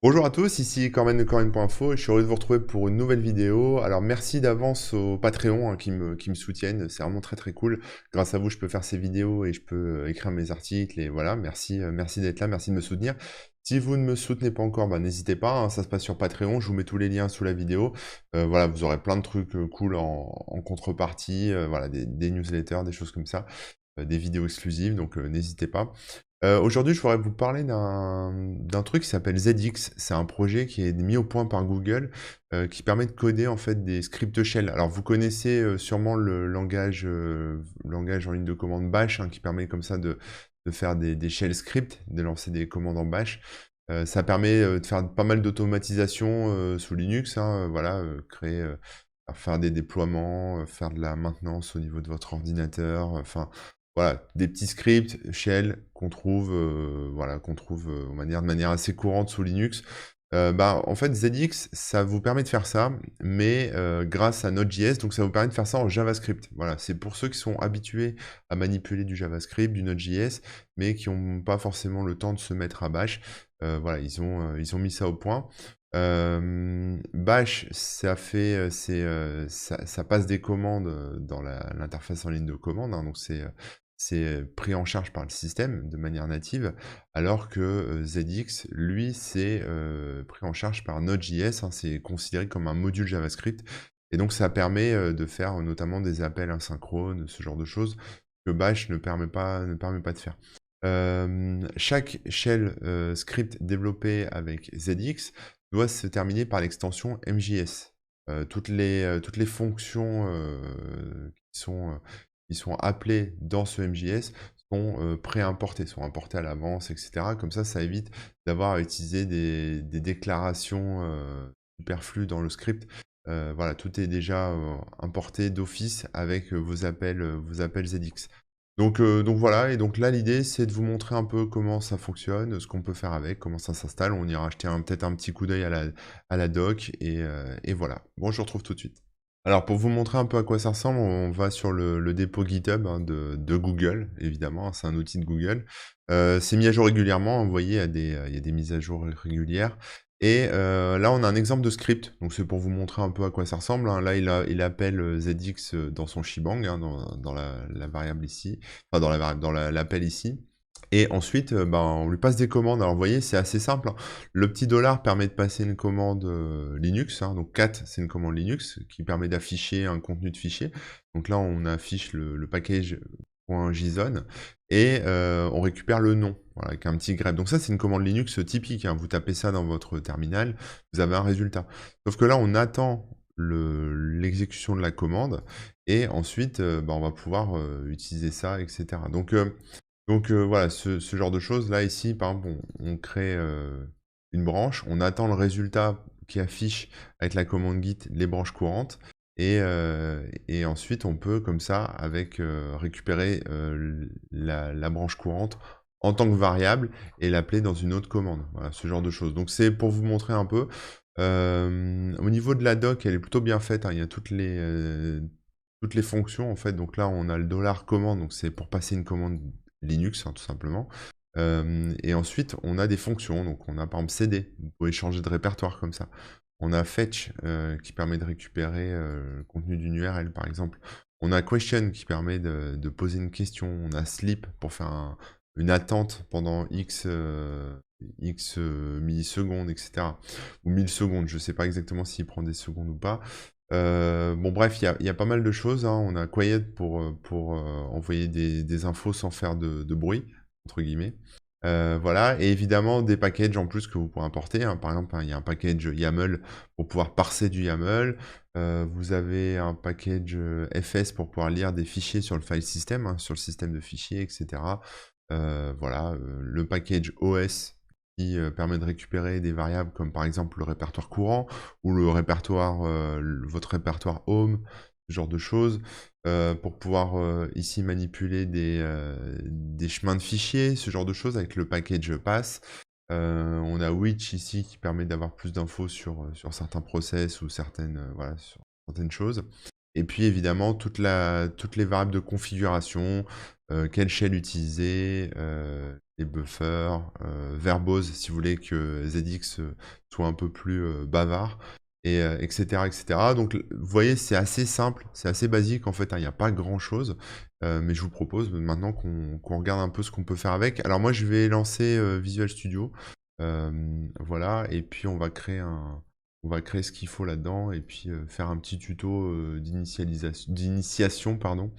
Bonjour à tous, ici Corben de Corben.info et je suis heureux de vous retrouver pour une nouvelle vidéo. Alors merci d'avance aux Patreon qui me soutiennent, c'est vraiment très très cool. Grâce à vous, je peux faire ces vidéos et je peux écrire mes articles et voilà, merci d'être là, merci de me soutenir. Si vous ne me soutenez pas encore, bah, n'hésitez pas, hein, ça se passe sur Patreon, je vous mets tous les liens sous la vidéo. Voilà, vous aurez plein de trucs cool en contrepartie, voilà, des newsletters, des choses comme ça, des vidéos exclusives, donc n'hésitez pas. Aujourd'hui, je voudrais vous parler d'un truc qui s'appelle ZX. C'est un projet qui est mis au point par Google, qui permet de coder en fait des scripts shell. Alors vous connaissez, sûrement le langage en ligne de commande bash, hein, qui permet comme ça de faire des shell scripts, de lancer des commandes en bash. Ça permet, de faire pas mal d'automatisation, sous Linux, hein, voilà, faire des déploiements, faire de la maintenance au niveau de votre ordinateur, enfin voilà, des petits scripts shell qu'on trouve, voilà, de manière assez courante sous Linux. Bah, en fait, ZX, ça vous permet de faire ça, mais grâce à Node.js, donc ça vous permet de faire ça en JavaScript. Voilà, c'est pour ceux qui sont habitués à manipuler du JavaScript, du Node.js, mais qui n'ont pas forcément le temps de se mettre à Bash. Voilà, ils ont mis ça au point. Bash, ça fait, ça passe des commandes dans l'interface en ligne de commande, hein, donc c'est pris en charge par le système de manière native, alors que ZX, lui, c'est pris en charge par Node.js, hein, c'est considéré comme un module JavaScript, et donc ça permet de faire notamment des appels asynchrones, ce genre de choses, que Bash ne permet pas de faire. Chaque shell script développé avec ZX doit se terminer par l'extension MJS. Toutes les fonctions qui sont appelées dans ce MJS sont préimportées, sont importées à l'avance, etc. Comme ça évite d'avoir à utiliser des déclarations superflues dans le script. Voilà, tout est déjà importé d'office avec vos appels ZX. Donc voilà, et donc là l'idée c'est de vous montrer un peu comment ça fonctionne, ce qu'on peut faire avec, comment ça s'installe. On ira jeter peut-être un petit coup d'œil à la doc, et voilà. Bon, je vous retrouve tout de suite. Alors pour vous montrer un peu à quoi ça ressemble, on va sur le dépôt GitHub, hein, de Google, évidemment, hein, c'est un outil de Google. C'est mis à jour régulièrement, hein, vous voyez, il y a des mises à jour régulières. Et là, on a un exemple de script, donc c'est pour vous montrer un peu à quoi ça ressemble, hein. Là, il appelle ZX dans son shebang, hein, dans la variable ici, enfin l'appel ici. Et ensuite, ben, on lui passe des commandes. Alors vous voyez, c'est assez simple, hein. Le petit dollar permet de passer une commande Linux, hein, donc cat, c'est une commande Linux qui permet d'afficher un contenu de fichier. Donc là, on affiche le package .json et on récupère le nom, voilà, avec un petit grep. Donc ça, c'est une commande Linux typique, hein. Vous tapez ça dans votre terminal, vous avez un résultat. Sauf que là, on attend l'exécution de la commande et ensuite, bah, on va pouvoir utiliser ça, etc. Donc voilà, ce genre de choses. Là, ici, par exemple, on crée une branche, on attend le résultat qui affiche avec la commande git les branches courantes, et ensuite on peut, comme ça, récupérer la branche courante en tant que variable et l'appeler dans une autre commande. Voilà, ce genre de choses. Donc c'est pour vous montrer un peu. Au niveau de la doc, elle est plutôt bien faite, hein. Il y a toutes les fonctions en fait. Donc là, on a le dollar commande, donc c'est pour passer une commande Linux, hein, tout simplement. Et ensuite, on a des fonctions. Donc on a par exemple cd, vous pouvez changer de répertoire comme ça. On a fetch qui permet de récupérer le contenu d'une URL par exemple. On a question qui permet de poser une question. On a sleep pour faire une attente pendant X millisecondes, etc. Ou 1000 secondes, je ne sais pas exactement s'il prend des secondes ou pas. Bon bref, il y a pas mal de choses, hein. On a quiet pour envoyer des infos sans faire de bruit, entre guillemets. Voilà, et évidemment des packages en plus que vous pourrez importer, hein. Par exemple, hein, il y a un package YAML pour pouvoir parser du YAML. Vous avez un package FS pour pouvoir lire des fichiers sur le file system, hein, sur le système de fichiers, etc. Voilà, le package OS qui permet de récupérer des variables comme par exemple le répertoire courant ou votre répertoire home, ce genre de choses, pour pouvoir ici manipuler des chemins de fichiers, ce genre de choses avec le package pass. On a Which ici qui permet d'avoir plus d'infos sur certains process ou voilà, sur certaines choses. Et puis évidemment, toutes les variables de configuration, quelle shell utiliser, les buffers, verbose si vous voulez que ZX soit un peu plus bavard, et etc., etc. Donc vous voyez, c'est assez simple, c'est assez basique en fait, hein, il n'y a pas grand-chose, mais je vous propose maintenant qu'on regarde un peu ce qu'on peut faire avec. Alors moi, je vais lancer Visual Studio, voilà, et puis on va créer ce qu'il faut là-dedans et puis faire un petit tuto d'initiation pardon,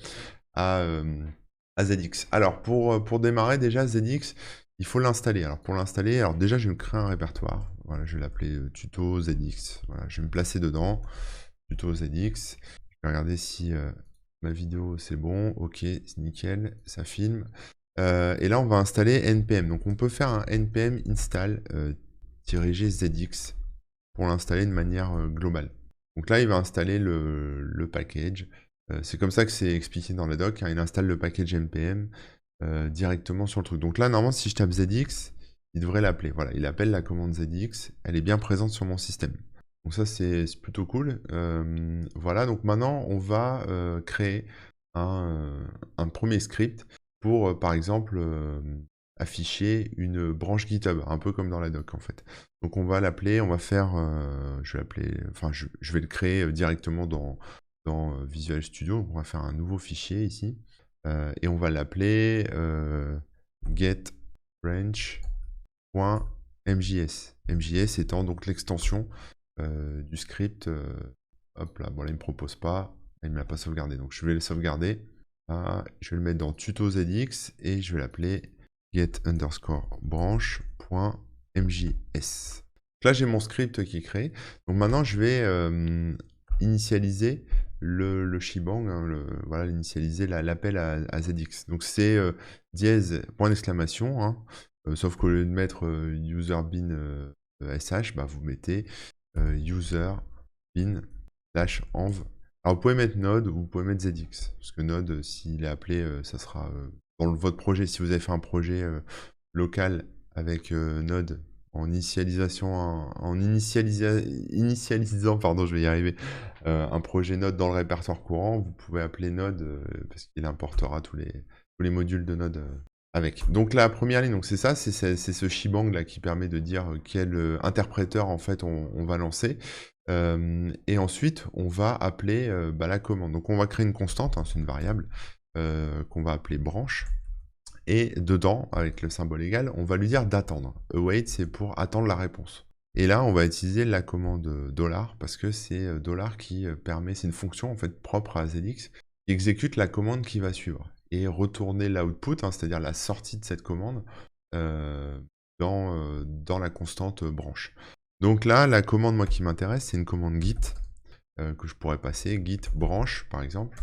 à, à ZX. Alors pour démarrer déjà ZX, il faut l'installer. Alors pour l'installer, alors déjà je vais me créer un répertoire. Voilà, je vais l'appeler tuto ZX. Voilà, je vais me placer dedans. Tuto ZX. Je vais regarder si ma vidéo c'est bon. Ok, c'est nickel, ça filme. Et là on va installer npm. Donc on peut faire un npm install -g ZX pour l'installer de manière globale. Donc là, il va installer le package. C'est comme ça que c'est expliqué dans la doc, hein. Il installe le package npm directement sur le truc. Donc là, normalement, si je tape ZX, il devrait l'appeler. Voilà, il appelle la commande ZX. Elle est bien présente sur mon système. Donc ça, c'est plutôt cool. Voilà, donc maintenant, on va créer un premier script pour, par exemple, afficher une branche GitHub, un peu comme dans la doc en fait. Donc on va l'appeler, on va faire, je vais l'appeler, enfin je vais le créer directement dans Visual Studio. On va faire un nouveau fichier ici, et on va l'appeler getBranch.mjs. MJS étant donc l'extension du script. Hop là, bon là il me propose pas, il ne me l'a pas sauvegardé, donc je vais le sauvegarder. Ah, je vais le mettre dans tuto ZX et je vais l'appeler get_branch.mjs. Là, j'ai mon script qui est créé. Donc maintenant, je vais initialiser le shebang, hein, voilà, initialiser l'appel à ZX. Donc c'est dièse, point d'exclamation, hein, sauf qu'au lieu de mettre user bin sh, bah, vous mettez user bin /env. Alors vous pouvez mettre node ou vous pouvez mettre ZX, parce que node, s'il est appelé, ça sera dans votre projet. Si vous avez fait un projet local avec node en initialisant, pardon, je vais y arriver, un projet node dans le répertoire courant, vous pouvez appeler node parce qu'il importera tous les modules de node avec. Donc la première ligne, donc c'est ça, c'est ce shebang là qui permet de dire quel interpréteur en fait on va lancer. Et ensuite, on va appeler bah, la commande. Donc on va créer une constante, hein, c'est une variable qu'on va appeler branche. Et dedans, avec le symbole égal, on va lui dire d'attendre. Await, c'est pour attendre la réponse. Et là, on va utiliser la commande $, parce que c'est $ qui permet, c'est une fonction en fait propre à ZX, qui exécute la commande qui va suivre. Et retourner l'output, hein, c'est-à-dire la sortie de cette commande, dans la constante branche. Donc là, la commande moi qui m'intéresse, c'est une commande git, que je pourrais passer, git branch par exemple,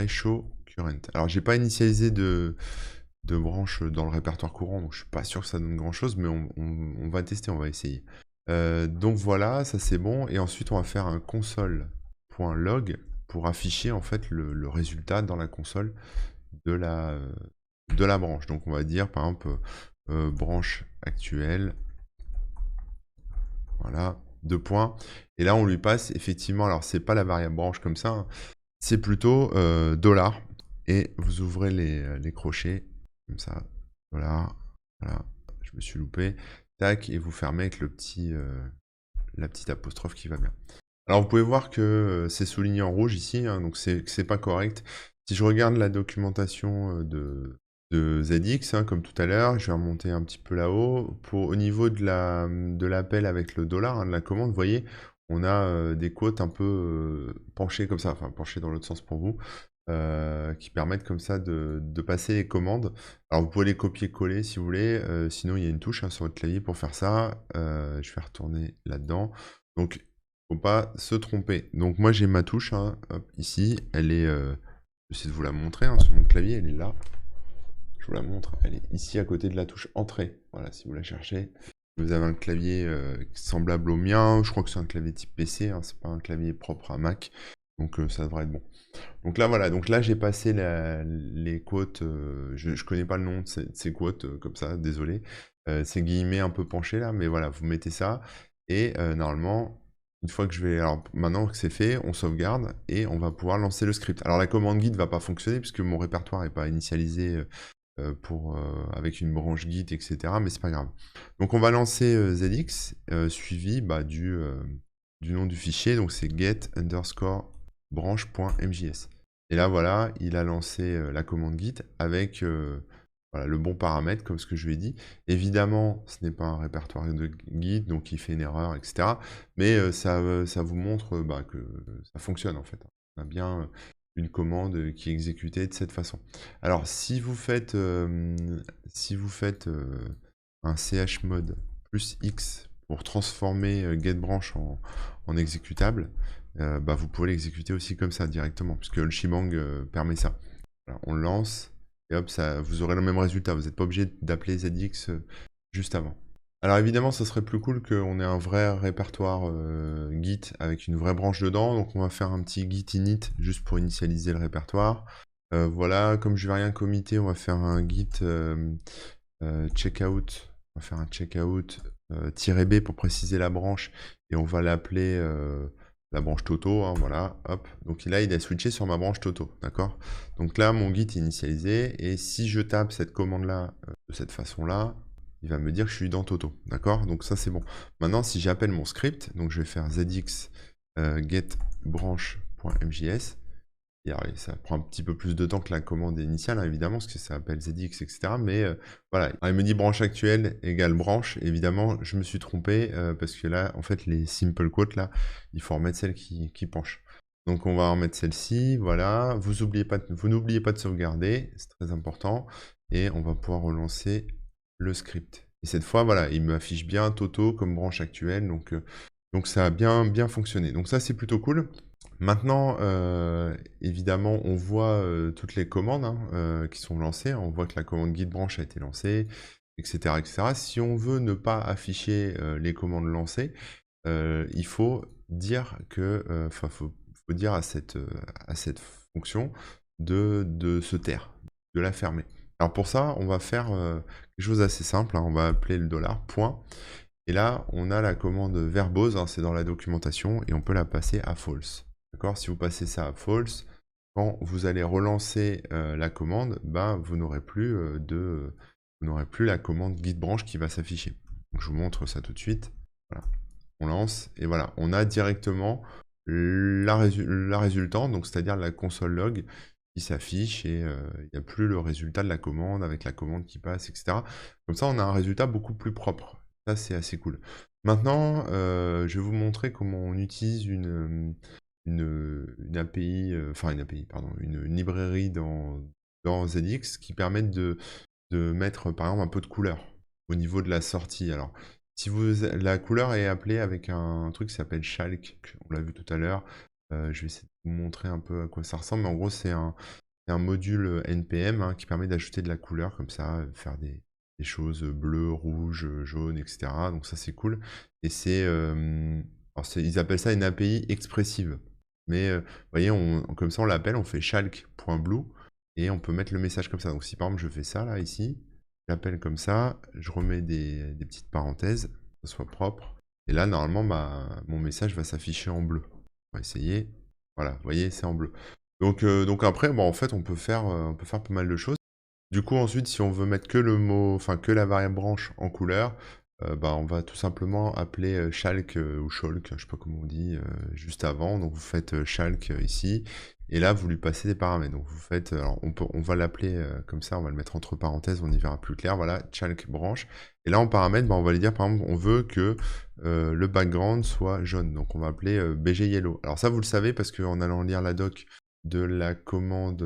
show current. Alors j'ai pas initialisé de branche dans le répertoire courant, donc je suis pas sûr que ça donne grand chose, mais on va tester, on va essayer. Donc voilà, ça c'est bon, et ensuite on va faire un console.log pour afficher en fait le résultat dans la console de la branche. Donc on va dire par exemple branche actuelle, voilà, 2 points, et là on lui passe effectivement, alors c'est pas la variable branche comme ça, hein, c'est plutôt $, et vous ouvrez les crochets, comme ça, $, voilà, je me suis loupé, tac, et vous fermez avec la petite apostrophe qui va bien. Alors vous pouvez voir que c'est souligné en rouge ici, hein, donc c'est pas correct. Si je regarde la documentation de ZX, hein, comme tout à l'heure, je vais remonter un petit peu là-haut. Au niveau de l'appel avec le $, hein, de la commande, vous voyez, on a des quotes un peu penchées comme ça, enfin penchées dans l'autre sens pour vous, qui permettent comme ça de passer les commandes. Alors vous pouvez les copier-coller si vous voulez, sinon il y a une touche hein, sur votre clavier pour faire ça. Je vais retourner là-dedans. Donc faut pas se tromper. Donc moi j'ai ma touche, hein, hop, ici, elle est, j'essaie de vous la montrer, hein, sur mon clavier, elle est là. Je vous la montre, elle est ici à côté de la touche entrée. Voilà, si vous la cherchez. Vous avez un clavier semblable au mien, je crois que c'est un clavier type PC, hein, c'est pas un clavier propre à Mac, donc ça devrait être bon. Donc là voilà, donc là j'ai passé les quotes, je connais pas le nom de ces quotes comme ça, désolé. C'est guillemets un peu penché là, mais voilà, vous mettez ça, et normalement, Une fois que je vais... Alors maintenant que c'est fait, on sauvegarde et on va pouvoir lancer le script. Alors la commande Git va pas fonctionner puisque mon répertoire n'est pas initialisé avec une branche Git, etc. Mais c'est pas grave. Donc on va lancer ZX suivi du nom du fichier. Donc c'est get underscore branche.mjs. Et là voilà, il a lancé la commande Git avec voilà, le bon paramètre comme ce que je lui ai dit. Évidemment, ce n'est pas un répertoire de Git, donc il fait une erreur, etc. Mais ça vous montre que ça fonctionne en fait. On a bien une commande qui est exécutée de cette façon. Alors, si vous faites un chmod plus X pour transformer getBranch en exécutable, vous pouvez l'exécuter aussi comme ça directement, puisque le shebang permet ça. Voilà, on lance, et hop, vous aurez le même résultat. Vous n'êtes pas obligé d'appeler ZX juste avant. Alors évidemment, ça serait plus cool qu'on ait un vrai répertoire Git avec une vraie branche dedans. Donc on va faire un petit git init juste pour initialiser le répertoire. Voilà, comme je vais rien committer, on va faire un git checkout. On va faire un checkout -b pour préciser la branche. Et on va l'appeler la branche Toto. Hein, voilà, hop. Donc là, il a switché sur ma branche Toto. D'accord. Donc là, mon git est initialisé. Et si je tape cette commande-là de cette façon-là, il va me dire que je suis dans Toto, d'accord? Donc ça c'est bon. Maintenant, si j'appelle mon script, donc je vais faire zx get branch.mjs. Et alors, ça prend un petit peu plus de temps que la commande initiale, hein, évidemment, parce que ça appelle zx, etc. Mais voilà, alors, il me dit branche actuelle égale branche. Évidemment, je me suis trompé parce que là, en fait, les simple quotes, là, il faut remettre celle qui penche. Donc on va remettre celle-ci, voilà. Vous n'oubliez pas de sauvegarder, c'est très important. Et on va pouvoir relancer le script. Et cette fois, voilà, il m'affiche bien Toto comme branche actuelle, donc ça a bien fonctionné. Donc ça, c'est plutôt cool. Maintenant, évidemment, on voit toutes les commandes qui sont lancées. On voit que la commande git branch a été lancée, etc., etc. Si on veut ne pas afficher les commandes lancées, il faut dire que, faut dire à cette fonction de se taire, de la fermer. Alors pour ça, on va faire quelque chose d'assez simple, hein. On va appeler le $, et là, on a la commande verbose, hein, c'est dans la documentation, et on peut la passer à false. D'accord? Si vous passez ça à false, quand vous allez relancer la commande, vous n'aurez plus la commande git branch qui va s'afficher. Donc je vous montre ça tout de suite. Voilà. On lance, et voilà, on a directement la résultante, donc c'est-à-dire la console log qui s'affiche, et il n'y a plus le résultat de la commande avec la commande qui passe, etc. Comme ça, on a un résultat beaucoup plus propre. Ça, c'est assez cool. Maintenant, je vais vous montrer comment on utilise une API, pardon, une librairie dans ZX qui permet de mettre, par exemple, un peu de couleur au niveau de la sortie. Alors, si la couleur est appelée avec un truc qui s'appelle Chalk, on l'a vu tout à l'heure. Je vais essayer de vous montrer un peu à quoi ça ressemble. Mais en gros, c'est un module NPM hein, qui permet d'ajouter de la couleur comme ça, faire des choses bleues, rouges, jaunes, etc. Donc ça, c'est cool. Et ils appellent ça une API expressive. Mais vous voyez, comme ça, on l'appelle, on fait chalk.blue et on peut mettre le message comme ça. Donc si par exemple, je fais ça là, ici, j'appelle comme ça, je remets des petites parenthèses, que ce soit propre. Et là, normalement, mon message va s'afficher en bleu. On va essayer. Voilà, vous voyez, c'est en bleu. Donc après, en fait, on peut faire pas mal de choses. Du coup, ensuite, si on veut mettre que le mot, enfin que la variable branche en couleur, on va tout simplement appeler chalk ou chalk, je sais pas comment on dit, juste avant. Donc vous faites chalk ici, et là vous lui passez des paramètres. Donc vous faites, alors on va l'appeler comme ça, on va le mettre entre parenthèses, on y verra plus clair. Voilà, chalk branche. Et là en paramètres, on va lui dire par exemple, on veut que le background soit jaune. Donc on va appeler BG yellow. Alors ça vous le savez parce qu'en allant lire la doc de la commande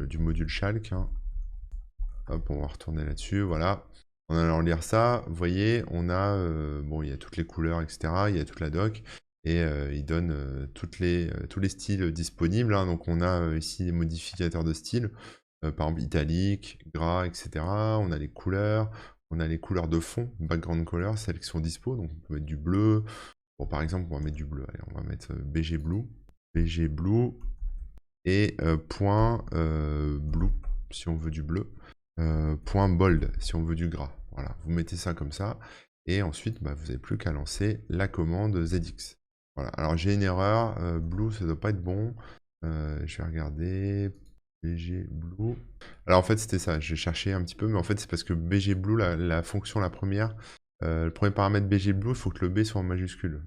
du module chalk, hein, hop, on va retourner là-dessus, voilà. En allant lire ça, vous voyez, on a, il y a toutes les couleurs, etc. Il y a toute la doc, et il donne tous les styles disponibles, hein. Donc on a ici les modificateurs de style, par exemple italique, gras, etc. On a les couleurs de fond, background color, celles qui sont dispo, donc on peut mettre du bleu. Bon, par exemple, on va mettre du bleu, allez, on va mettre BG Blue, et point blue, si on veut du bleu. Point bold si on veut du gras. Voilà, vous mettez ça comme ça, et ensuite vous n'avez plus qu'à lancer la commande ZX. Voilà. Voilà. Alors j'ai une erreur, blue, ça doit pas être bon. Je vais regarder. BG Blue. Alors en fait c'était ça, j'ai cherché un petit peu, mais en fait c'est parce que BG Blue, la fonction, la première, le premier paramètre BG Blue, il faut que le B soit en majuscule.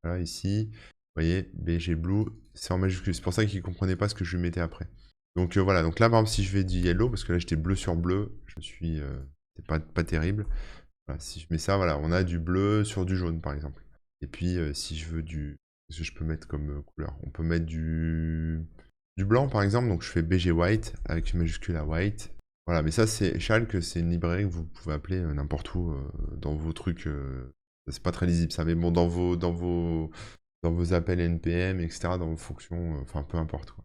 Voilà, ici, vous voyez, BG Blue, c'est en majuscule. C'est pour ça qu'il ne comprenait pas ce que je lui mettais après. Donc voilà, donc là par exemple si je vais du yellow, parce que là j'étais bleu sur bleu, je suis... c'est pas terrible. Voilà, si je mets ça, voilà, on a du bleu sur du jaune par exemple. Et puis si je veux du... Qu'est-ce que je peux mettre comme couleur? On peut mettre du blanc par exemple, donc je fais BG White avec une majuscule à White. Voilà, mais ça c'est Chalk, c'est une librairie que vous pouvez appeler n'importe où dans vos trucs. C'est pas très lisible ça, mais bon, dans vos appels NPM, etc., dans vos fonctions, enfin peu importe quoi.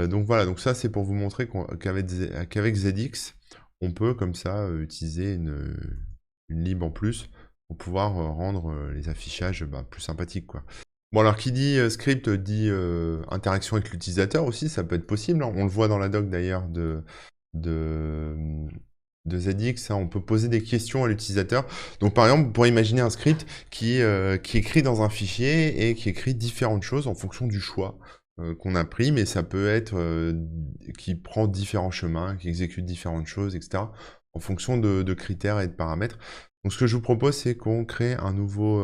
Donc voilà, donc ça c'est pour vous montrer qu'avec ZX, on peut comme ça utiliser une lib en plus pour pouvoir rendre les affichages plus sympathiques quoi. Bon alors qui dit script dit interaction avec l'utilisateur aussi, ça peut être possible, hein. On le voit dans la doc d'ailleurs de ZX, hein. On peut poser des questions à l'utilisateur. Donc par exemple, vous pourrez imaginer un script qui écrit dans un fichier et qui écrit différentes choses en fonction du choix qu'on a pris, mais ça peut être qui prend différents chemins, qui exécute différentes choses, etc. en fonction de critères et de paramètres. Donc ce que je vous propose, c'est qu'on crée un nouveau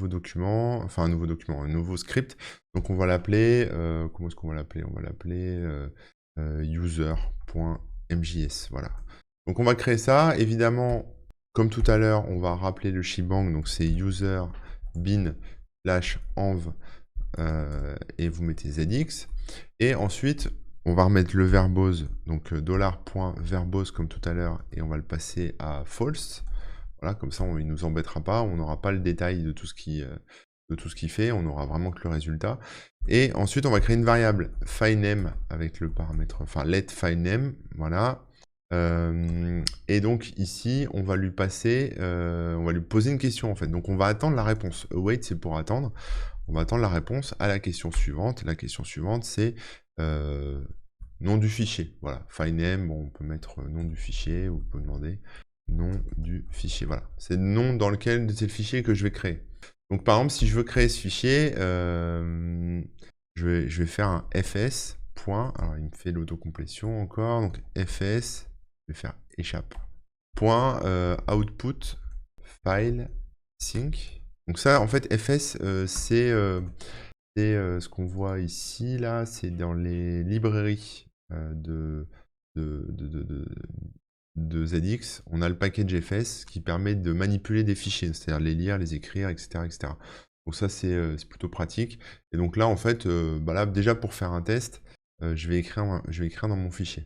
document, enfin un nouveau script. Donc on va l'appeler, comment est-ce qu'on va l'appeler? On va l'appeler user.mjs, voilà. Donc on va créer ça, évidemment, comme tout à l'heure, on va rappeler le shebang, donc c'est user bin /env et vous mettez ZX. Et ensuite, on va remettre le verbose, donc $.verbose comme tout à l'heure, et on va le passer à false. Voilà, comme ça, il ne nous embêtera pas, on n'aura pas le détail de tout ce qu'il fait, on n'aura vraiment que le résultat. Et ensuite, on va créer une variable filename avec le paramètre, enfin let filename, voilà. Et donc ici, on va lui passer, on va lui poser une question en fait. Donc on va attendre la réponse. Await, c'est pour attendre. On va attendre la réponse à la question suivante. La question suivante, c'est nom du fichier. Voilà, filename, bon, on peut mettre nom du fichier, ou vous pouvez demander nom du fichier. Voilà, c'est le nom dans lequel c'est le fichier que je vais créer. Donc par exemple, si je veux créer ce fichier, je vais faire un fs. Point, alors il me fait l'autocomplétion encore, donc fs, je vais faire échappe. Point output file sync. Donc ça, en fait, fs, c'est ce qu'on voit ici, là, c'est dans les librairies de ZX. On a le package fs qui permet de manipuler des fichiers, c'est-à-dire les lire, les écrire, etc. etc. Donc ça, c'est plutôt pratique. Et donc là, en fait, là, déjà pour faire un test, je vais écrire dans mon fichier.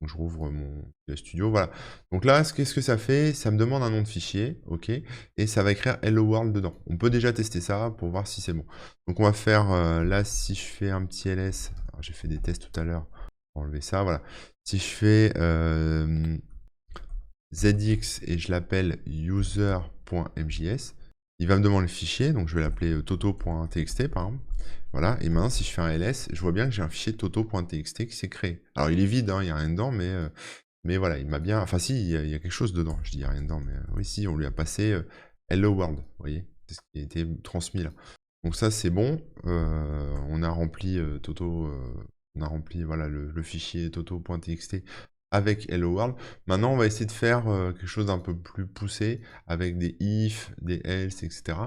Donc je rouvre mon studio, voilà. Donc là, qu'est-ce que ça fait? Ça me demande un nom de fichier, ok, et ça va écrire Hello World dedans. On peut déjà tester ça pour voir si c'est bon. Donc on va faire, là, si je fais un petit ls, j'ai fait des tests tout à l'heure, on va enlever ça, voilà. Si je fais ZX et je l'appelle user.mjs, il va me demander le fichier, donc je vais l'appeler toto.txt par exemple. Voilà, et maintenant si je fais un ls, je vois bien que j'ai un fichier toto.txt qui s'est créé. Alors il est vide, hein, il n'y a rien dedans, mais voilà, il m'a bien... Enfin si, il y a quelque chose dedans, je dis il n'y a rien dedans, mais oui, si, on lui a passé Hello World, vous voyez, c'est ce qui a été transmis là. Donc ça c'est bon, on a rempli Toto, on a rempli voilà, le fichier toto.txt avec Hello World. Maintenant, on va essayer de faire quelque chose d'un peu plus poussé avec des if, des else, etc.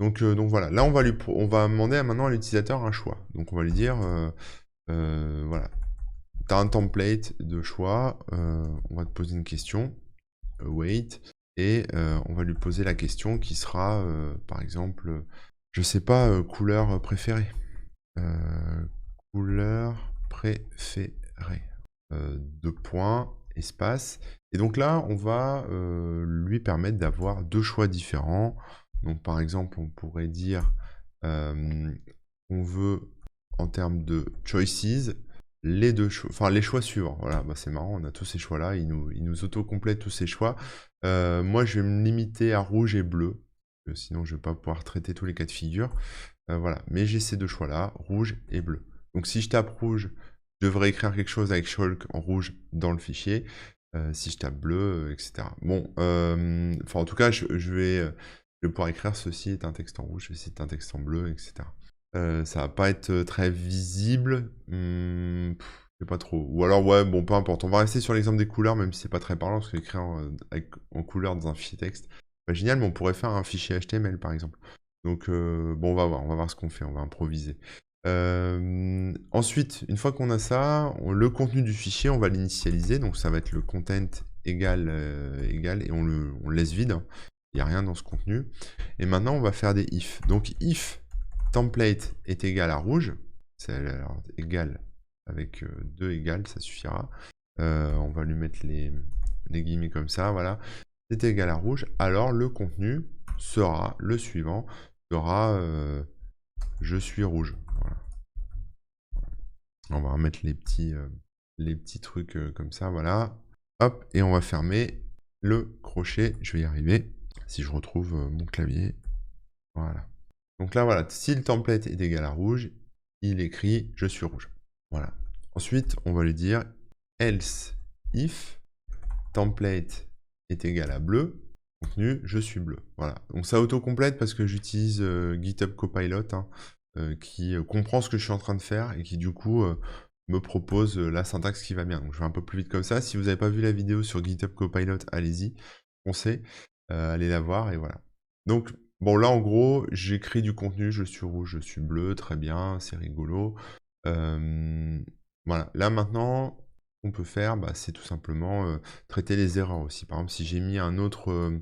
Donc voilà, là on va demander maintenant à l'utilisateur un choix. Donc on va lui dire, voilà, tu as un template de choix, on va te poser une question, wait, et on va lui poser la question qui sera, par exemple, je sais pas, couleur préférée. Couleur préférée. 2 points, espace. Et donc là, on va lui permettre d'avoir deux choix différents. Donc par exemple, on pourrait dire on veut, en termes de choices, les choix suivants. Voilà, c'est marrant, on a tous ces choix-là, il nous auto-complète tous ces choix. Moi, je vais me limiter à rouge et bleu, sinon je ne vais pas pouvoir traiter tous les cas de figure. Voilà, mais j'ai ces deux choix-là, rouge et bleu. Donc si je tape rouge, je devrais écrire quelque chose avec Shulk en rouge dans le fichier. Si je tape bleu, etc. Bon, en tout cas, je vais je vais pouvoir écrire ceci est un texte en rouge, ceci est un texte en bleu, etc. Ça va pas être très visible. Je sais pas trop. Ou alors, ouais, bon, peu importe. On va rester sur l'exemple des couleurs, même si c'est pas très parlant, parce qu'écrire en couleur dans un fichier texte, c'est pas génial, mais on pourrait faire un fichier HTML, par exemple. Donc, bon, on va voir ce qu'on fait, on va improviser. Ensuite, une fois qu'on a ça, le contenu du fichier, on va l'initialiser, donc ça va être le content égal, et on le laisse vide, hein. Il n'y a rien dans ce contenu. Et maintenant, on va faire des if. Donc, if template est égal à rouge, c'est égal avec 2 égales, ça suffira. On va lui mettre les guillemets comme ça, voilà. C'est égal à rouge, alors le contenu sera, le suivant, sera je suis rouge. Voilà. On va remettre les petits trucs comme ça, voilà. Hop, et on va fermer le crochet. Je vais y arriver, si je retrouve mon clavier. Voilà. Donc là, voilà, si le template est égal à rouge, il écrit « je suis rouge ». Voilà. Ensuite, on va lui dire « else if template est égal à bleu, contenu, je suis bleu ». Voilà. Donc ça auto-complète parce que j'utilise GitHub Copilot, hein, qui comprend ce que je suis en train de faire et qui du coup me propose la syntaxe qui va bien. Donc je vais un peu plus vite comme ça. Si vous n'avez pas vu la vidéo sur GitHub Copilot, allez-y, foncez, allez la voir et voilà. Donc bon, là en gros, j'écris du contenu, je suis rouge, je suis bleu, très bien, c'est rigolo. Voilà, là maintenant, ce qu'on peut faire, bah, c'est tout simplement traiter les erreurs aussi. Par exemple, si j'ai mis un autre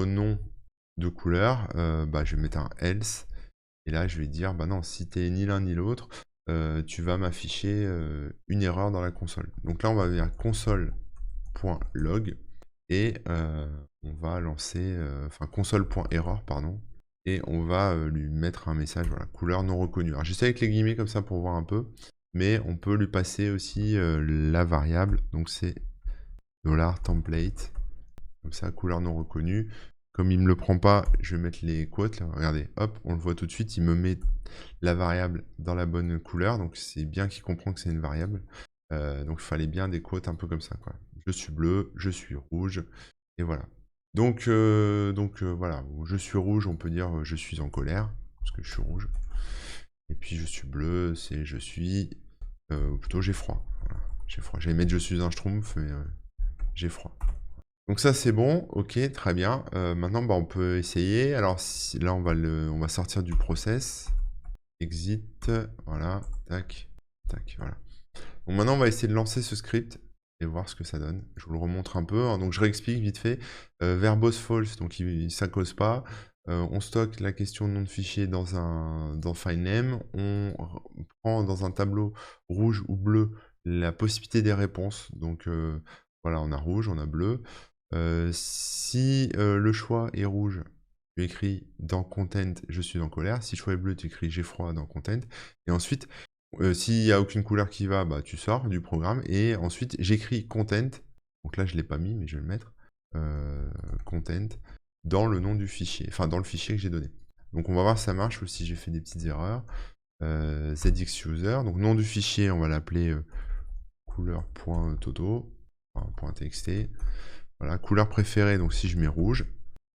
nom de couleur, bah, je vais mettre un else. Et là, je vais dire, bah non, si tu es ni l'un ni l'autre, tu vas m'afficher une erreur dans la console. Donc là, on va vers console.log et on va lancer, enfin console.error, pardon, et on va lui mettre un message, voilà, couleur non reconnue. Alors j'essaie avec les guillemets comme ça pour voir un peu, mais on peut lui passer aussi la variable, donc c'est $template, comme ça, couleur non reconnue. Comme il ne me le prend pas, je vais mettre les quotes, là. Regardez, hop, on le voit tout de suite, il me met la variable dans la bonne couleur, donc c'est bien qu'il comprend que c'est une variable. Donc il fallait bien des quotes un peu comme ça, quoi. Je suis bleu, je suis rouge, et voilà. Donc voilà, je suis rouge, on peut dire je suis en colère, parce que je suis rouge. Et puis je suis bleu, c'est je suis, ou plutôt j'ai froid. Voilà, j'ai froid. J'allais mettre je suis un schtroumpf, mais j'ai froid. Donc ça c'est bon, ok, très bien. Maintenant bah, on peut essayer. Alors là on va sortir du process. Exit, voilà, tac, tac, voilà. Donc maintenant on va essayer de lancer ce script et voir ce que ça donne. Je vous le remontre un peu, hein. Donc je réexplique vite fait. Verbose false, donc ça cause pas. On stocke la question de nom de fichier dans FileName. On prend dans un tableau rouge ou bleu la possibilité des réponses. Donc voilà, on a rouge, on a bleu. Si le choix est rouge, tu écris dans content, je suis en colère. Si le choix est bleu, tu écris j'ai froid dans content. Et ensuite, s'il n'y a aucune couleur qui va, bah, tu sors du programme. Et ensuite, j'écris content. Donc là, je ne l'ai pas mis, mais je vais le mettre. Content dans le nom du fichier, enfin dans le fichier que j'ai donné. Donc on va voir si ça marche ou si j'ai fait des petites erreurs. ZXuser, donc nom du fichier, on va l'appeler couleur.toto, enfin, .txt. Voilà, couleur préférée, donc si je mets rouge,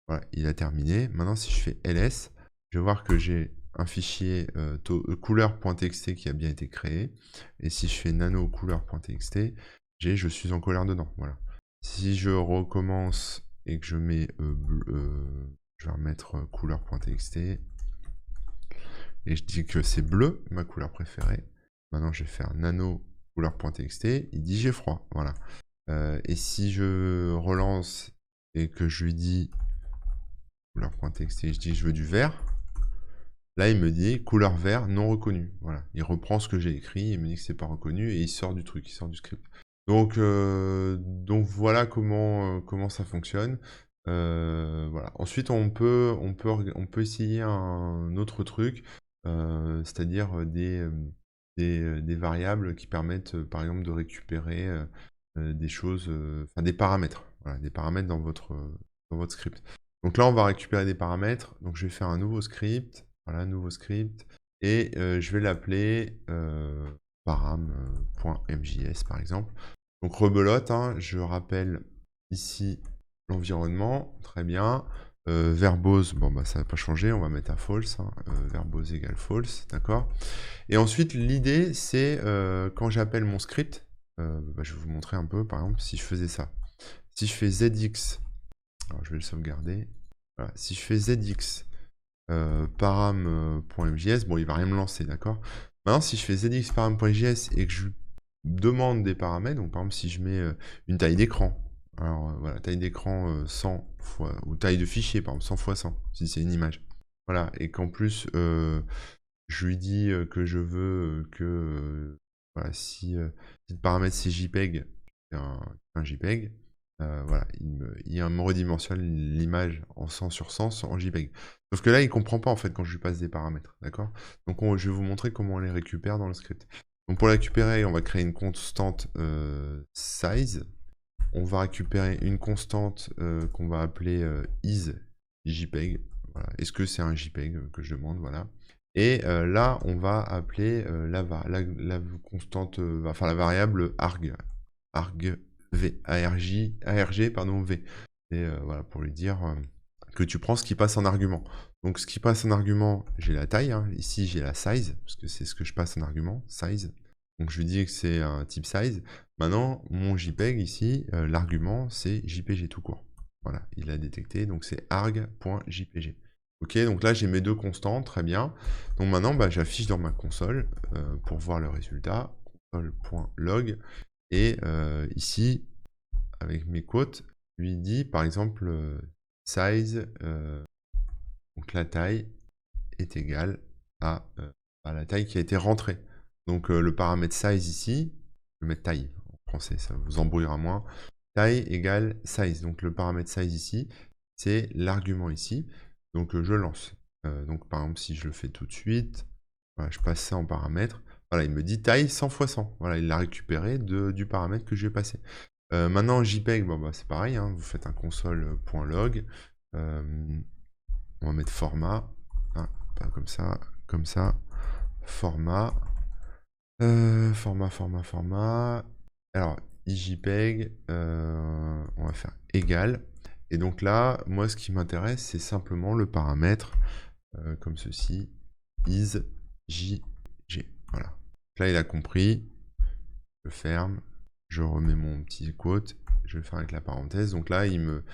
voilà, il a terminé. Maintenant, si je fais ls, je vais voir que j'ai un fichier couleur.txt qui a bien été créé. Et si je fais nano couleur.txt, j'ai je suis en colère dedans. Voilà. Si je recommence et que je mets je vais remettre couleur.txt et je dis que c'est bleu, ma couleur préférée. Maintenant, je vais faire nano couleur.txt, il dit j'ai froid. Voilà. Et si je relance et que je lui dis couleur.txt, je dis je veux du vert, là il me dit couleur vert non reconnu. Voilà, il reprend ce que j'ai écrit, il me dit que c'est pas reconnu et il sort du truc, il sort du script. Donc voilà comment ça fonctionne. Voilà. Ensuite on peut essayer un autre truc, c'est-à-dire des variables qui permettent par exemple de récupérer des choses, enfin des paramètres, voilà, des paramètres dans votre script. Donc là, on va récupérer des paramètres. Donc je vais faire un nouveau script, voilà, nouveau script, et je vais l'appeler param.mjs par exemple. Donc rebelote, hein, je rappelle ici l'environnement, très bien. Verbose, bon bah ça va pas changer, on va mettre à false, hein, verbose égale false, d'accord. Et ensuite l'idée c'est quand j'appelle mon script, bah, je vais vous montrer un peu par exemple si je faisais ça. Si je fais ZX, alors je vais le sauvegarder, voilà. Si je fais ZX param.mjs, bon il va rien me lancer, d'accord. Maintenant si je fais ZX param.js et que je demande des paramètres, donc par exemple si je mets une taille d'écran, alors voilà, taille d'écran 100 fois, ou taille de fichier par exemple 100 fois 100, si c'est une image. Voilà, et qu'en plus je lui dis que je veux que voilà, si le paramètre c'est JPEG, c'est un JPEG, voilà, il me redimensionne l'image en 100 sur 100 en JPEG. Sauf que là, il comprend pas en fait quand je lui passe des paramètres, d'accord? Donc je vais vous montrer comment on les récupère dans le script. Donc pour la récupérer, on va créer une constante size. On va récupérer une constante qu'on va appeler isJPEG. Voilà. Est-ce que c'est un JPEG que je demande, voilà. Et là, on va appeler la constante, enfin la variable arg v, arg, pardon, v. Et voilà, pour lui dire que tu prends ce qui passe en argument. Donc ce qui passe en argument, j'ai la taille, hein. Ici j'ai la size, parce que c'est ce que je passe en argument, size. Donc je lui dis que c'est un type size. Maintenant, mon JPEG ici, l'argument c'est JPG tout court. Voilà, il l'a détecté, donc c'est arg.jpg. Ok, donc là j'ai mes deux constantes, très bien. Donc maintenant, bah, j'affiche dans ma console pour voir le résultat, console.log. Et ici, avec mes quotes, lui dit par exemple size, donc la taille est égale à la taille qui a été rentrée. Donc le paramètre size ici, je vais mettre taille en français, ça vous embrouillera moins. Taille égale size. Donc le paramètre size ici, c'est l'argument ici. Donc je lance. Donc par exemple, si je le fais tout de suite, voilà, je passe ça en paramètre. Voilà, il me dit taille 100 x 100. Voilà, il l'a récupéré du paramètre que je vais passer. Maintenant, JPEG, bon, bah, c'est pareil, hein, vous faites un console.log. On va mettre format. Ah, pas comme ça, comme ça. Format. Format. Alors, IJPEG, on va faire égal. Et donc là, moi, ce qui m'intéresse, c'est simplement le paramètre, comme ceci, isJG. Voilà. Donc là, il a compris. Je ferme. Je remets mon petit quote. Je vais faire avec la parenthèse. Donc là, il me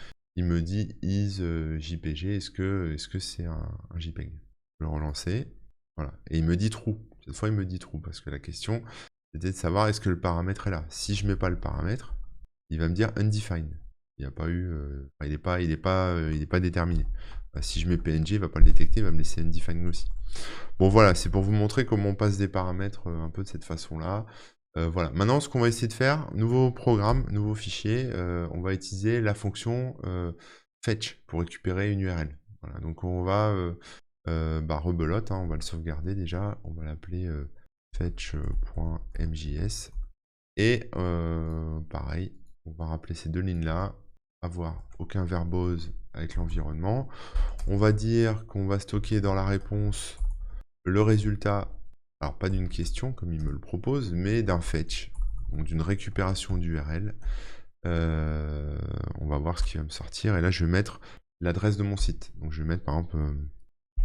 dit isJPG. Est-ce que c'est un JPEG? Je vais le relancer. Voilà. Et il me dit true. Cette fois, il me dit true parce que la question, c'était de savoir est-ce que le paramètre est là. Si je mets pas le paramètre, il va me dire undefined. Il n'y a pas eu, il n'est pas déterminé. Si je mets PNG, il va pas le détecter, il va me laisser undefined aussi. Bon voilà, c'est pour vous montrer comment on passe des paramètres un peu de cette façon-là. Voilà. Maintenant, ce qu'on va essayer de faire, nouveau programme, nouveau fichier, on va utiliser la fonction fetch pour récupérer une URL. Voilà. Donc on va rebelote, hein, on va le sauvegarder déjà, on va l'appeler fetch.mjs. Et pareil, on va rappeler ces deux lignes-là, avoir aucun verbose avec l'environnement. On va dire qu'on va stocker dans la réponse le résultat, alors pas d'une question comme il me le propose, mais d'un fetch, donc d'une récupération d'URL. On va voir ce qui va me sortir, et là je vais mettre l'adresse de mon site. Donc je vais mettre par exemple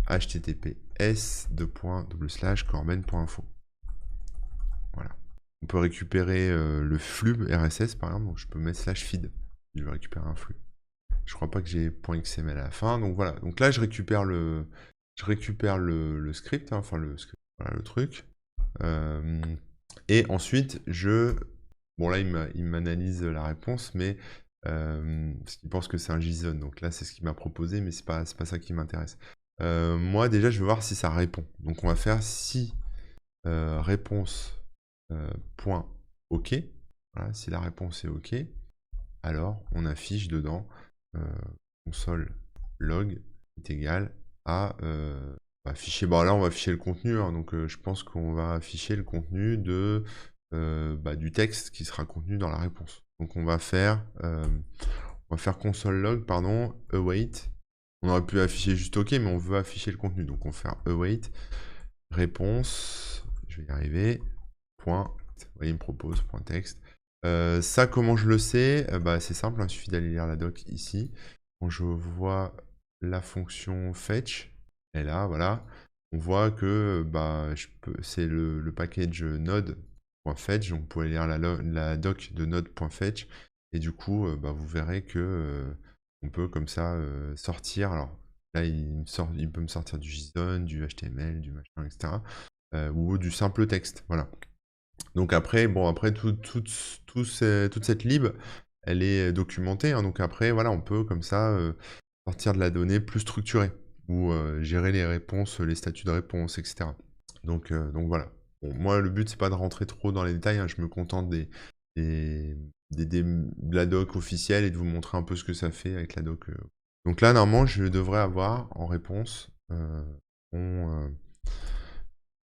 https://corben.info. Voilà. On peut récupérer le flux RSS par exemple, donc je peux mettre /feed, je vais récupérer un flux. Je crois pas que j'ai .xml à la fin, donc voilà. Donc là je récupère le script, hein, enfin le script, voilà le truc. Et ensuite bon là il m'analyse la réponse, mais parce qu'il pense que c'est un JSON, donc là c'est ce qu'il m'a proposé, mais c'est pas ça qui m'intéresse. Moi déjà je vais voir si ça répond. Donc on va faire si réponse point OK. Voilà, si la réponse est OK, alors on affiche dedans console log est égal à afficher. Bon là on va afficher le contenu, hein, donc je pense qu'on va afficher le contenu du texte qui sera contenu dans la réponse. Donc on va faire console log, pardon, await. On aurait pu afficher juste OK, mais on veut afficher le contenu, donc on va faire await réponse, je vais y arriver, point, vous voyez, il me propose, point texte. Ça, comment je le sais? C'est simple, hein, il suffit d'aller lire la doc ici. Quand je vois la fonction fetch est là, voilà. On voit que bah, c'est le package node.fetch, donc vous pouvez lire la doc de node.fetch, et du coup, bah, vous verrez que on peut comme ça sortir. Alors là, il peut me sortir du JSON, du HTML, du machin, etc. Ou du simple texte, voilà. Donc après, bon, après toute cette lib, elle est documentée, hein, donc après, voilà, on peut comme ça sortir de la donnée plus structurée, ou gérer les réponses, les statuts de réponse, etc. Donc voilà. Bon, moi, le but, c'est pas de rentrer trop dans les détails, hein, je me contente de la doc officielle et de vous montrer un peu ce que ça fait avec la doc. Donc là, normalement, je devrais avoir en réponse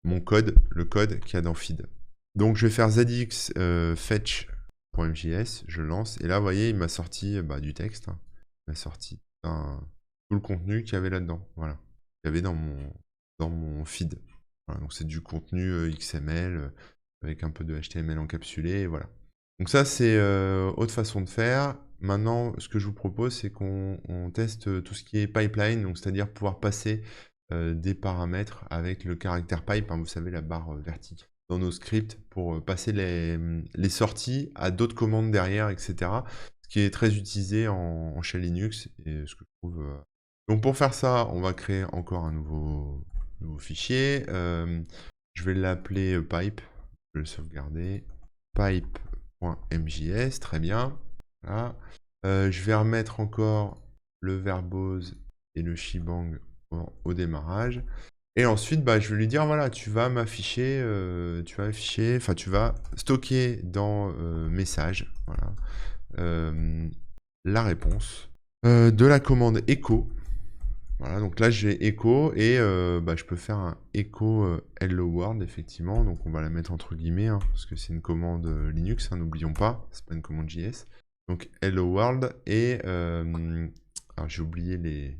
mon code, le code qu'il y a dans feed. Donc je vais faire zx fetch.mjs, je lance, et là, vous voyez, il m'a sorti du texte, hein. Il m'a sorti tout le contenu qu'il y avait là-dedans, voilà, qu'il y avait dans mon feed. Voilà, donc c'est du contenu XML avec un peu de HTML encapsulé, et voilà. Donc ça, c'est autre façon de faire. Maintenant, ce que je vous propose, c'est qu'on teste tout ce qui est pipeline, donc c'est-à-dire pouvoir passer des paramètres avec le caractère pipe, hein, vous savez, la barre verticale dans nos scripts pour passer les sorties à d'autres commandes derrière, etc. Ce qui est très utilisé en shell Linux et ce que je trouve. Donc pour faire ça, on va créer encore un nouveau fichier. Je vais l'appeler pipe. Je vais le sauvegarder. Pipe.mjs, très bien. Voilà. Je vais remettre encore le verbose et le shebang au démarrage. Et ensuite, bah, je vais lui dire, voilà, tu vas stocker dans message, voilà, la réponse de la commande echo. Voilà, donc là j'ai echo et je peux faire un echo hello world, effectivement. Donc on va la mettre entre guillemets, hein, parce que c'est une commande Linux, hein, n'oublions pas, c'est pas une commande JS. Donc hello world et alors j'ai oublié les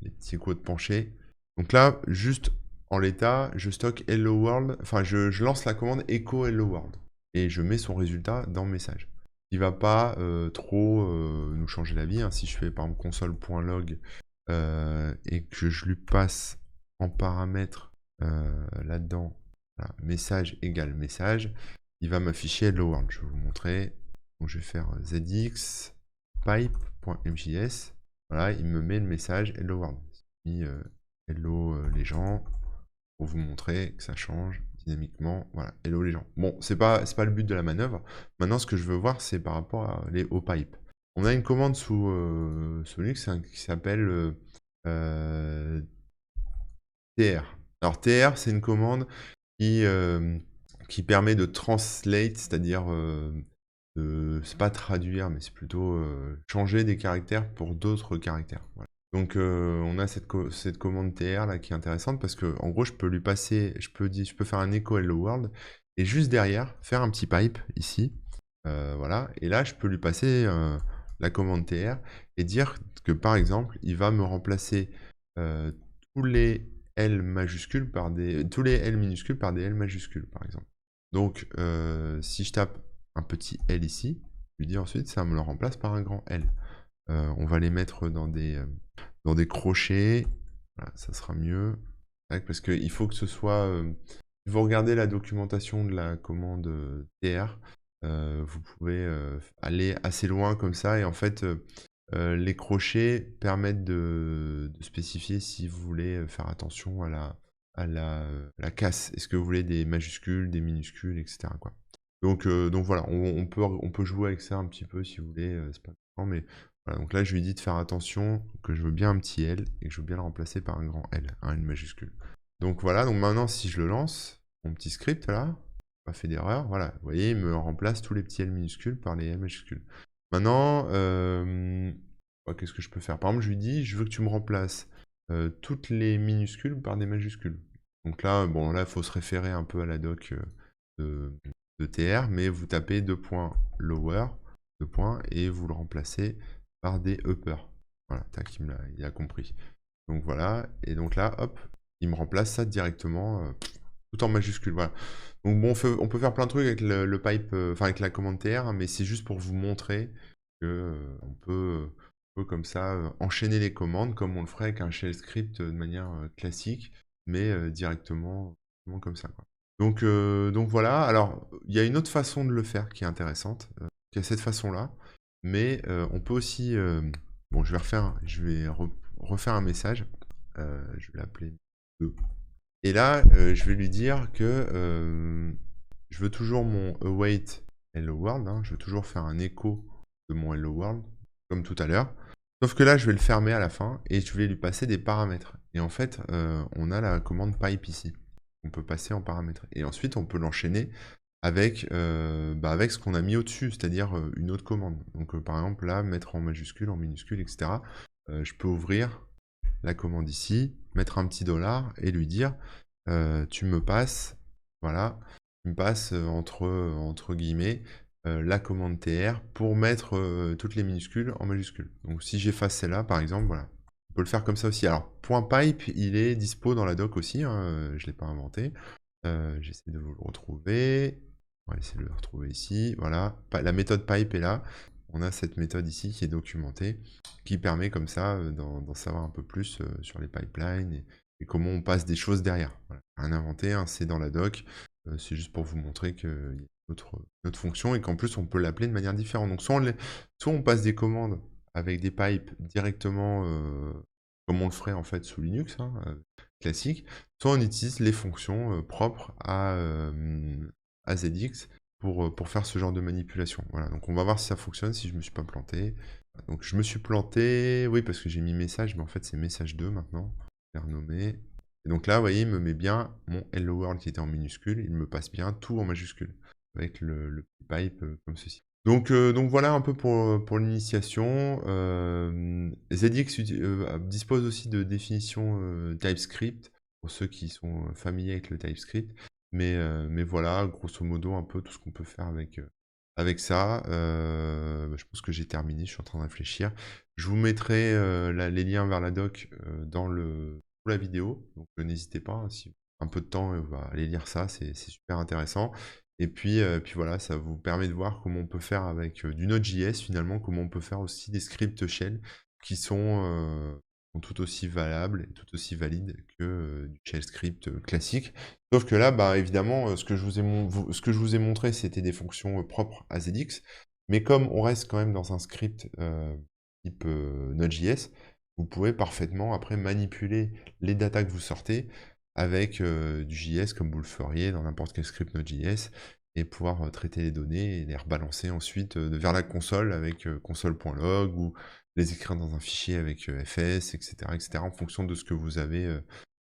petits codes penchés. Donc là, juste en l'état, je stocke hello world, enfin je lance la commande echo hello world et je mets son résultat dans message. Il va pas trop nous changer la vie, hein. Si je fais par exemple console.log et que je lui passe en paramètre là-dedans, voilà, message égale message, il va m'afficher hello world. Je vais vous montrer. Donc je vais faire zx pipe.mjs. Voilà, il me met le message hello world. Hello les gens, pour vous montrer que ça change dynamiquement. Voilà, hello les gens. Bon, c'est pas le but de la manœuvre. Maintenant, ce que je veux voir, c'est par rapport aux pipes. On a une commande sous Linux qui s'appelle tr. Alors tr, c'est une commande qui permet de translate, c'est-à-dire c'est pas traduire, mais c'est plutôt changer des caractères pour d'autres caractères. Voilà. Donc on a cette commande tr là qui est intéressante parce que en gros je peux lui passer, je peux faire un echo hello world et juste derrière faire un petit pipe ici, voilà, et là je peux lui passer la commande tr et dire que par exemple il va me remplacer tous les L majuscules par tous les L minuscules par des L majuscules par exemple. Donc si je tape un petit L ici, je lui dis ensuite ça me le remplace par un grand L. On va les mettre dans des crochets, voilà, ça sera mieux, parce qu'il faut que ce soit... si vous regardez la documentation de la commande tr, vous pouvez aller assez loin comme ça, et en fait, les crochets permettent de spécifier si vous voulez faire attention à la casse. Est-ce que vous voulez des majuscules, des minuscules, etc., quoi. Donc voilà, on peut jouer avec ça un petit peu si vous voulez, c'est pas grave, mais voilà, donc là je lui dis de faire attention, que je veux bien un petit L et que je veux bien le remplacer par un grand L, un L majuscule. Donc voilà, donc maintenant si je le lance, mon petit script là, pas fait d'erreur, voilà, vous voyez, il me remplace tous les petits L minuscules par les L majuscules. Maintenant, qu'est-ce que je peux faire? Par exemple, je lui dis, je veux que tu me remplaces toutes les minuscules par des majuscules. Donc là, bon, là, il faut se référer un peu à la doc de tr, mais vous tapez $lower, et vous le remplacez par des upper. Voilà, tac, il a compris. Donc voilà, et donc là, hop, il me remplace ça directement, tout en majuscule, voilà. Donc bon, on peut faire plein de trucs avec le pipe, enfin avec la commande tr, mais c'est juste pour vous montrer que on peut peut comme ça enchaîner les commandes comme on le ferait avec un shell script de manière classique, mais directement comme ça, quoi. Donc voilà, alors il y a une autre façon de le faire qui est intéressante, qui est cette façon-là, mais on peut aussi, bon je vais refaire un message, je vais l'appeler 2. Et là, je vais lui dire que je veux toujours mon await hello world, hein, je veux toujours faire un écho de mon hello world, comme tout à l'heure. Sauf que là, je vais le fermer à la fin et je vais lui passer des paramètres. Et en fait, on a la commande pipe ici. On peut passer en paramètres. Et ensuite, on peut l'enchaîner avec, avec ce qu'on a mis au-dessus, c'est-à-dire une autre commande. Donc, par exemple, là, mettre en majuscule, en minuscule, etc. Je peux ouvrir la commande ici, mettre un petit dollar et lui dire tu me passes, voilà, tu me passes entre guillemets la commande tr pour mettre toutes les minuscules en majuscules. Donc si j'efface celle-là par exemple, voilà, on peut le faire comme ça aussi. Alors .pipe, il est dispo dans la doc aussi, hein, je ne l'ai pas inventé. J'essaie de vous le retrouver. On va essayer de le retrouver ici. Voilà, la méthode pipe est là. On a cette méthode ici qui est documentée, qui permet comme ça d'en savoir un peu plus sur les pipelines et comment on passe des choses derrière. Voilà. Rien inventé, hein, c'est dans la doc. C'est juste pour vous montrer qu'il y a une autre fonction et qu'en plus on peut l'appeler de manière différente. Donc soit on passe des commandes avec des pipes directement comme on le ferait en fait sous Linux, hein, classique, soit on utilise les fonctions propres à ZX pour faire ce genre de manipulation. Voilà, donc on va voir si ça fonctionne, si je me suis pas planté. Donc je me suis planté, oui, parce que j'ai mis message, mais en fait c'est message 2 maintenant, je l'ai renommé. Et donc là, vous voyez, il me met bien mon hello world qui était en minuscule, il me passe bien tout en majuscule, avec le pipe comme ceci. Donc voilà un peu pour l'initiation. ZX dispose aussi de définitions TypeScript, pour ceux qui sont familiers avec le TypeScript. Mais voilà, grosso modo, un peu tout ce qu'on peut faire avec ça. Je pense que j'ai terminé, je suis en train de réfléchir. Je vous mettrai les liens vers la doc sous la vidéo, donc n'hésitez pas, hein, si vous avez un peu de temps, aller lire ça, c'est super intéressant. Et puis voilà, ça vous permet de voir comment on peut faire avec du Node.js finalement, comment on peut faire aussi des scripts shell qui sont tout aussi valables et tout aussi valides que du shell script classique. Sauf que là, bah, évidemment, ce que je vous ai montré, c'était des fonctions propres à ZX. Mais comme on reste quand même dans un script type Node.js, vous pouvez parfaitement après manipuler les datas que vous sortez avec du JS comme vous le feriez dans n'importe quel script Node.js et pouvoir traiter les données et les rebalancer ensuite vers la console avec console.log ou les écrire dans un fichier avec fs, etc., en fonction de ce que vous avez,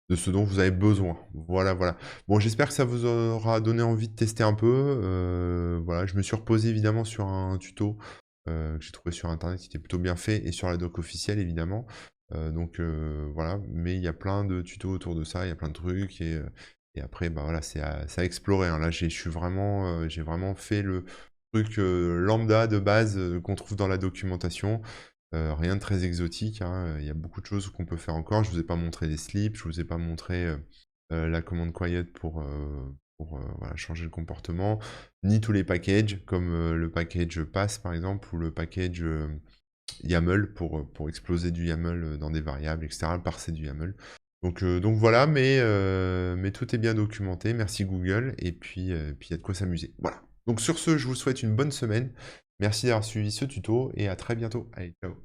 de ce dont vous avez besoin. Voilà, voilà. Bon, j'espère que ça vous aura donné envie de tester un peu. Voilà, je me suis reposé évidemment sur un tuto que j'ai trouvé sur internet qui était plutôt bien fait et sur la doc officielle évidemment. Voilà, mais il y a plein de tutos autour de ça, il y a plein de trucs et après bah voilà, c'est à explorer, hein. Là, j'ai vraiment fait le truc lambda de base qu'on trouve dans la documentation. Rien de très exotique, hein. Il y a beaucoup de choses qu'on peut faire encore. Je vous ai pas montré les slips, je vous ai pas montré la commande quiet pour voilà, changer le comportement, ni tous les packages, comme le package pass par exemple, ou le package YAML pour exploser du YAML dans des variables, etc., parser du YAML. Donc voilà, mais tout est bien documenté, merci Google, et puis il y a de quoi s'amuser. Voilà. Donc sur ce, je vous souhaite une bonne semaine. Merci d'avoir suivi ce tuto et à très bientôt. Allez, ciao.